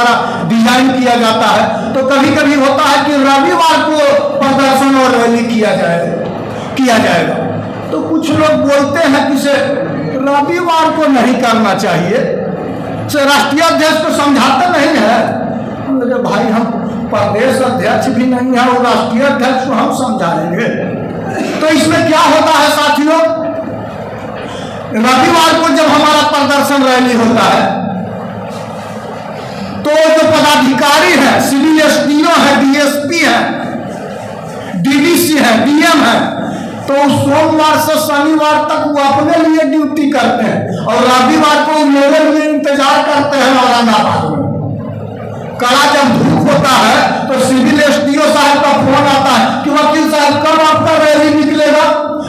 द्वारा डिजाइन किया जाता है। तो कभी कभी होता है कि रविवार को प्रदर्शन और रैली किया जाएगा। तो कुछ लोग बोलते हैं कि से रविवार को नहीं करना चाहिए, से राष्ट्रीय अध्यक्ष को समझाते नहीं है। अरे भाई, हम प्रदेश अध्यक्ष भी नहीं है और राष्ट्रीय अध्यक्ष को हम समझाएंगे। तो इसमें क्या होता है साथियों, रविवार को जब हमारा प्रदर्शन रैली होता है तो जो पदाधिकारी है, सिविल एसडीओ है, डीएसपी है, डीडीसी है, डीएम है, तो सोमवार से शनिवार तक वो अपने लिए ड्यूटी करते हैं और रविवार को मेरे लिए इंतजार करते हैं औरंगाबाद में। कड़ा जब धूप होता है तो सिविल एसडीओ साहब का फोन आता है कि वकील साहब कब आपका रैली निकलेगा,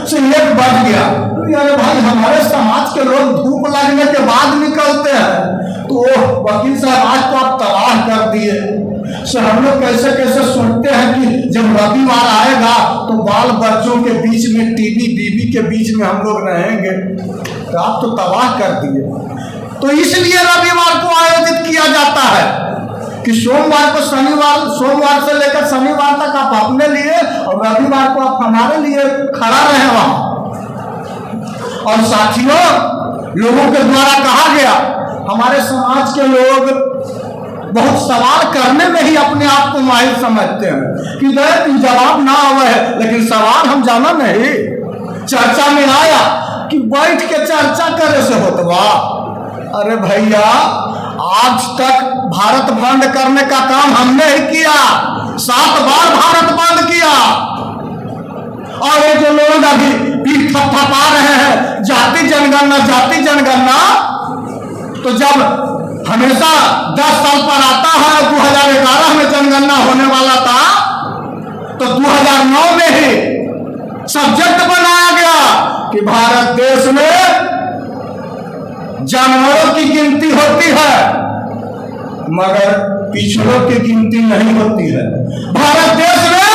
से 1 बज गया। अरे भाई, हमारे समाज के लोग धूप लगने के बाद निकलते हैं, तो वकील साहब आज तो आप तबाह कर दिए। से हम लोग कैसे कैसे सोचते हैं कि जब रविवार आएगा तो बाल बच्चों के बीच में, टीवी बीबी के बीच में हम लोग रहेंगे, तो आप तो तबाह कर दिए। तो इसलिए रविवार को आयोजित किया जाता है कि सोमवार से लेकर शनिवार तक आप अपने लिए और रविवार को आप हमारे लिए खड़ा रहे वहां। और साथियों, लोगों के द्वारा कहा गया, हमारे समाज के लोग बहुत सवाल करने में ही अपने आप को माहिर समझते हैं कि जवाब ना आवे है, लेकिन सवाल हम जाना नहीं। चर्चा में आया कि बैठ के चर्चा करे से होतवा। अरे भैया, आज तक भारत बंद करने का काम हमने ही किया, 7 बार भारत बंद किया। और ये जो लोग अभी पीठ थपथपा रहे हैं जाति जनगणना, तो जब हमेशा 10 साल पर आता है, 2011 में जनगणना होने वाला था, तो 2009 में ही सब्जेक्ट बनाया गया कि भारत देश में जानवरों की गिनती होती है मगर पिछड़ों की गिनती नहीं होती है। भारत देश में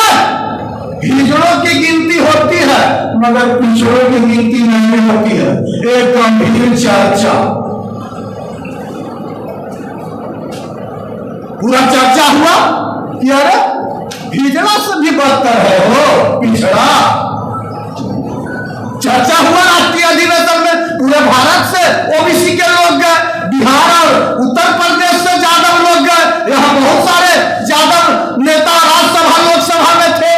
हिजड़ों की गिनती होती है मगर पिछड़ों की गिनती नहीं होती है। एक गंभीर चर्चा, पूरा चर्चा हुआ कि अरे हिजड़ा से भी बदतर है वो पिछड़ा। चर्चा हुआ राष्ट्रीय अधिवेशन में, पूरे भारत से ओबीसी के लोग गए, बिहार और उत्तर प्रदेश से यादव लोग गए, यहाँ बहुत सारे यादव नेता राज्यसभा लोकसभा में थे।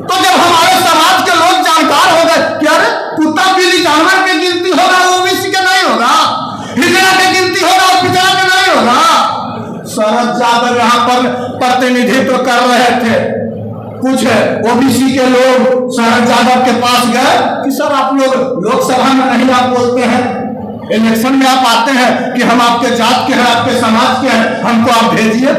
तो जब हमारे समाज के लोग जानकार हो गए कि अरे कुत्ता बिल्ली जानवर की गिनती होगा, ओबीसी के नहीं होगा, हिजड़ा की गिनती होगा और पिछड़ा के नहीं होगा। शरद यादव यहाँ पर प्रतिनिधित्व कर रहे थे। कुछ ओबीसी के लोग शरद यादव के पास गए कि सर आप लोग लोकसभा में नहीं आप बोलते हैं, इलेक्शन में आप आते हैं कि हम आपके जात के हैं, आपके समाज के हैं, हमको आप भेजिए।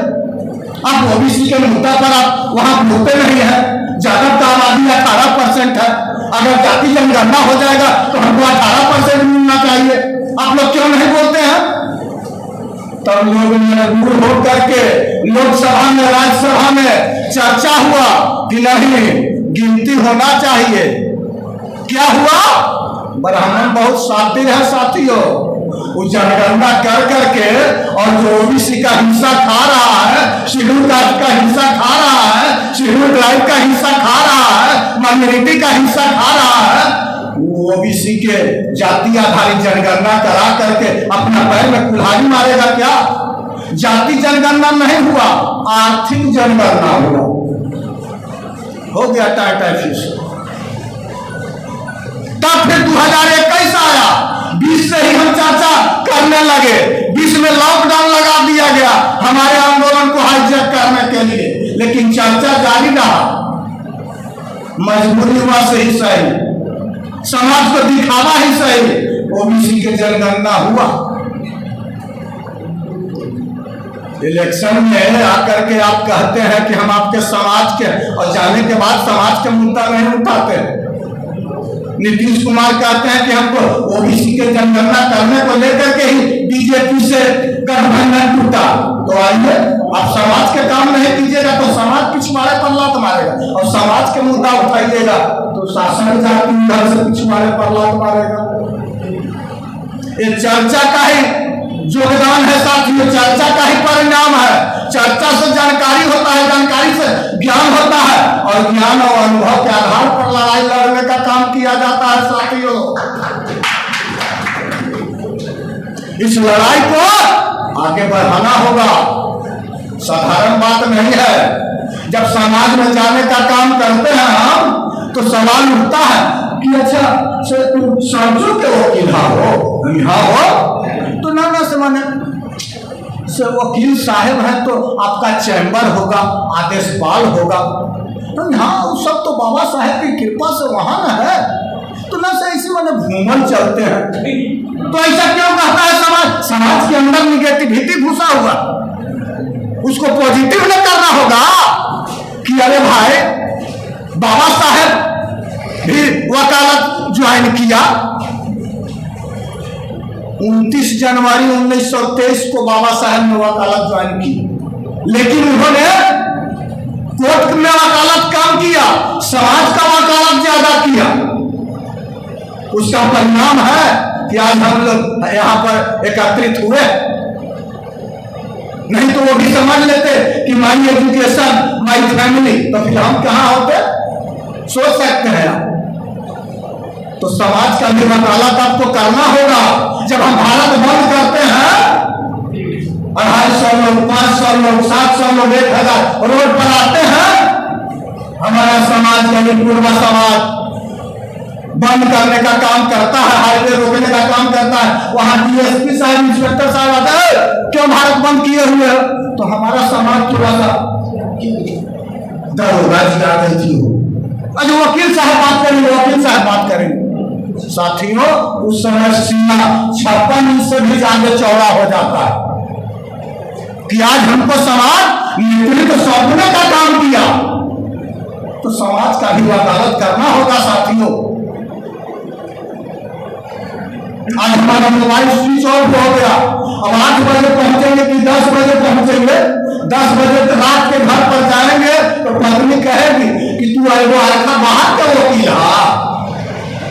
आप ओबीसी के मुद्दा पर आप वहां बोलते नहीं है। यादव का आबादी 18% है, अगर जाति जनगणना हो जाएगा तो हमको 18% मिलना चाहिए, आप लोग क्यों नहीं बोलते हैं? तब लोग मजबूर होकर के लोकसभा में, राज्यसभा में चर्चा हुआ कि नहीं, गिनती होना चाहिए। क्या हुआ? ब्राह्मण बहुत शातिर है साथियों, वो जनगणना कर करके और जो ओबीसी का हिस्सा खा रहा है, शेड्यूल कास्ट का हिस्सा खा रहा है, शेड्यूल ट्राइब का हिस्सा खा रहा है, माइनॉरिटी का हिस्सा खा रहा है, वो ओबीसी के जाति आधारित जनगणना करा करके अपना पैर में कुल्हाड़ी मारेगा क्या? जाति जनगणना नहीं हुआ, आर्थिक जनगणना हुआ, हो गया टाटा फिश। तब फिर 2021 आया, 20 से ही हम चर्चा करने लगे, 20 में लॉकडाउन लगा दिया गया हमारे आंदोलन को हाईजैक करने के लिए, लेकिन चर्चा जारी रहा। मजबूरी हुआ से ही सही, समाज को दिखावा ही सही, ओबीसी के जनगणना हुआ। इलेक्शन में आकर के आप कहते हैं कि हम आपके समाज के, और जाने के बाद समाज के मुद्दा नहीं उठाते। नीतीश कुमार कहते हैं कि हमको ओबीसी के जनगणना करने को लेकर के ही बीजेपी से गठबंधन टूटा। तो आइए, आप समाज के काम नहीं कीजिएगा तो समाज पिछवाड़े पर लात मारेगा, और समाज के मुद्दा उठाइएगा तो शासन जाति उधर से पिछवाड़े पर लात मारेगा। ये चर्चा का ही योगदान है साथियों, चर्चा का ही परिणाम है। चर्चा से जानकारी होता है, जानकारी से ज्ञान होता है, और ज्ञान और अनुभव के आधार पर लड़ाई लड़ने का काम किया जाता है साथियों। इस लड़ाई को आगे बढ़ाना होगा, साधारण बात नहीं है। जब समाज में जाने का काम करते हैं हम, तो सवाल उठता है कि अच्छा से तुम समझो के वकील हो, यहाँ हो तो ना से माने से वकील साहब है तो आपका चैम्बर होगा, आदेशपाल होगा, तो यहाँ सब तो बाबा साहेब की कृपा से वहां न है, तो ना से ऐसे माने घूमन चलते हैं। तो ऐसा क्यों कहता है समाज? समाज के अंदर निगेटिविटी घुसा हुआ, उसको पॉजिटिव न करना होगा कि अरे भाई बाबा साहेब भी वकालत ज्वाइन किया। 29 जनवरी 1923 को बाबा साहेब ने वकालत ज्वाइन की, लेकिन उन्होंने कोर्ट में वकालत काम किया, समाज का वकालत ज्यादा किया। उसका परिणाम है कि आज हम लोग यहाँ पर एकत्रित हुए। नहीं तो वो भी समझ लेते कि माई एजुकेशन माई फैमिली, तो फिर हम कहाँ होते? सोच सकते हैं आप। तो समाज का भी वकालत आपको करना होगा। जब हम भारत बंद करते हैं, 250 लोग, 500 लोग, 700 लोग, 1000 रोड पर आते हैं, हमारा समाज यानी पूर्व समाज बंद करने का काम करता है, हाईवे रोकने का काम करता है। वहां डीएसपी साहब, इंस्पेक्टर साहब आते हैं, क्यों भारत बंद किए हुए हो? तो हमारा समाज थोड़ा सा दरोगा जी आ गई थी। अच्छा वकील साहब बात करेंगे, वकील साहब बात करेंगे। साथियों उस समय सीमा 56 इंच से भी ज्यादा चौड़ा हो जाता है कि आज हमको समाज नेतृत्व सौंपने का काम किया, तो समाज का भी वकालत करना होगा साथियों। आज हमारा मोबाइल स्विच ऑफ हो गया, अब 8 बजे पहुंचेंगे कि 10 बजे पहुंचेंगे? 10 बजे रात के घर पर जाएंगे तो पत्नी कहेगी कि तू आएगो आखा बाहर का वकील है।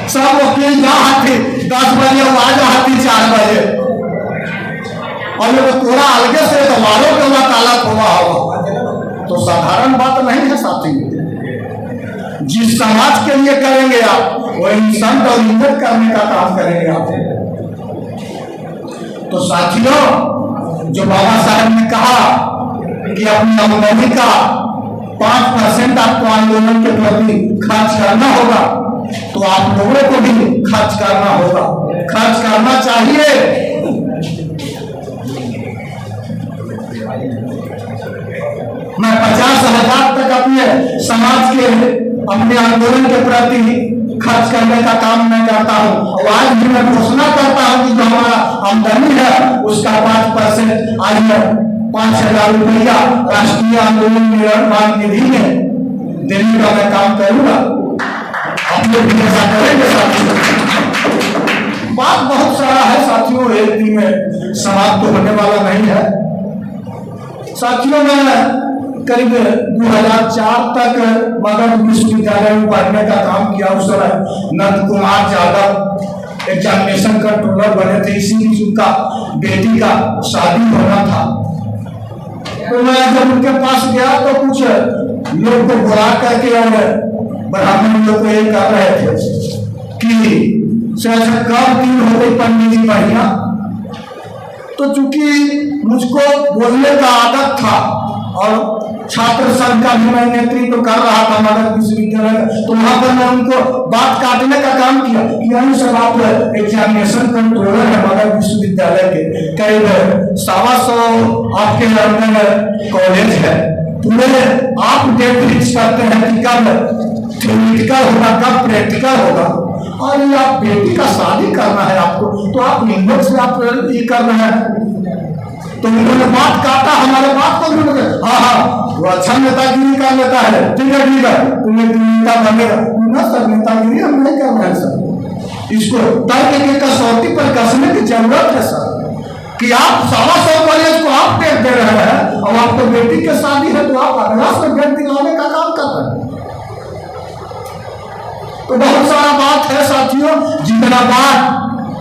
सब वकील जा हाथी 10 बजे आ जा हाथी 4 बजे, और ये थोड़ा अलगे से वालों के वकालत हुआ होगा। तो साधारण बात नहीं है साथी। जिस समाज के लिए करेंगे आप, वो इंसान और इज्जत करने का काम करेंगे आप। तो साथियों जो बाबा साहब ने कहा कि अपनी आमदनी का 5% आपको आंदोलन के प्रति खर्च करना होगा, तो आप लोगों को भी खर्च करना होगा, खर्च करना चाहिए। मैं 50,000 तक अपने समाज के, अपने आंदोलन के प्रति खर्च करने का काम मैं करता हूँ। और आज भी मैं घोषणा करता हूँ कि जो हमारा आमदनी है उसका 5% आज मैं 5,000 रुपया राष्ट्रीय आंदोलन निर्माण निधि में देने का मैं काम करूंगा। आप लोग भी ऐसा करेंगे साथियों। बात बहुत सारा है साथियों, एक दिन में समाप्त तो होने वाला नहीं है साथियों। मैं करीब 2004 तक मगध विश्वविद्यालय में पढ़ने का काम किया। उस समय नंद कुमार यादव एग्जामिनेशन कंट्रोलर बने थे, इसी बीच उनका बेटी का शादी होना था। तो मैं जब उनके पास गया तो कुछ लोग को बुला करके और ब्राह्मण लोग को ये कर रहे थे कि कब दिन हो गई पंडित जी महीना। तो चूंकि मुझको बोलने का आदत था और छात्र संघ का भी मैं नेतृत्व कर रहा था मगध विश्वविद्यालय, तो वहां पर मैं उनको बात काटने का काम किया कि यही सब आप एग्जामिनेशन कंट्रोलर है मगध विश्वविद्यालय के, करीब 125 आपके अंदर कॉलेज है, पूरे आप डेट फिक्स करते हैं कि कब थ्योरिटिकल होगा कब प्रैक्टिकल होगा, और ये आप बेटी का शादी करना है आपको, तो आप हिम्मत से आप ये कर रहे हैं। तो उन्होंने बात काटा, हमारे बात को भी हाँ वो अच्छा नेतागिरी का नेता है, ठीक है तुम्हें नेता बनेगा ना सर, नेतागिरी हम नहीं कर रहे हैं सर। इसको तर्क की कसौटी पर कसने की जरूरत है सर, कि आप 125 कॉलेज को आप टेक दे रहे हैं और आपको बेटी की शादी है तो आप अगला से भेंट दिलाने का काम कर रहे हैं। तो बहुत सारा बात है साथियों, जितना बात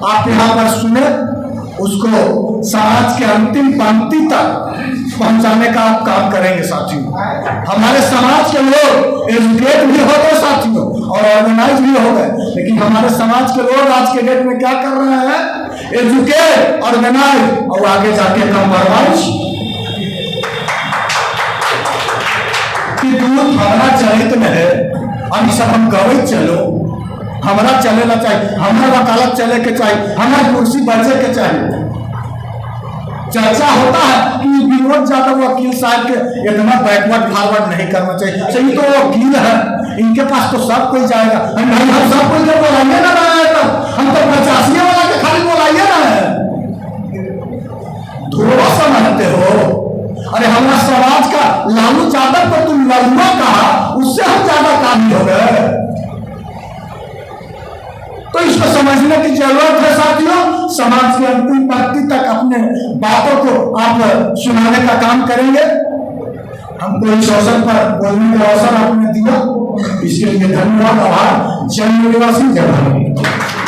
आप यहाँ पर सुने उसको समाज के अंतिम पंक्ति तक पहुंचाने का आप काम करेंगे साथियों। हमारे समाज के लोग एजुकेट भी हो गए साथियों और ऑर्गेनाइज भी हो गए, लेकिन हमारे समाज के लोग आज के डेट में क्या कर रहे हैं? एजुकेट, ऑर्गेनाइज और आगे जाके कंप्रोमाइज कि दूध हमारा चरित में है, हम सब हम गवै चलो, हमारा चलेना चाहिए, हमारा वकालत चले के चाहिए, हमारी कुर्सी बचे के चाहिए। चर्चा होता है कि विनोद यादव वकील साहब के इतना बैकवर्ड फॉरवर्ड नहीं करना चाहिए। सही तो वकील है, इनके पास तो सब कोई जाएगा। हम सब कोई जब बोलाइए ना तब हम तो 85 वाला के खाली बोलाइए ना, थोड़ा समझते हो? अरे हमारा समाज का लालू यादव को तुम लड़ुआ कहा, उससे हम ज्यादा काबिल हो गए। तो इसको समझने की जरूरत है साथियों। समाज के अंतिम पंक्ति तक अपने बातों को आप सुनाने का काम करेंगे। हमको इस अवसर पर बोलने का अवसर आपने दिया, इसके लिए धन्यवाद, आभार। जय आदिवासी, जय भारत।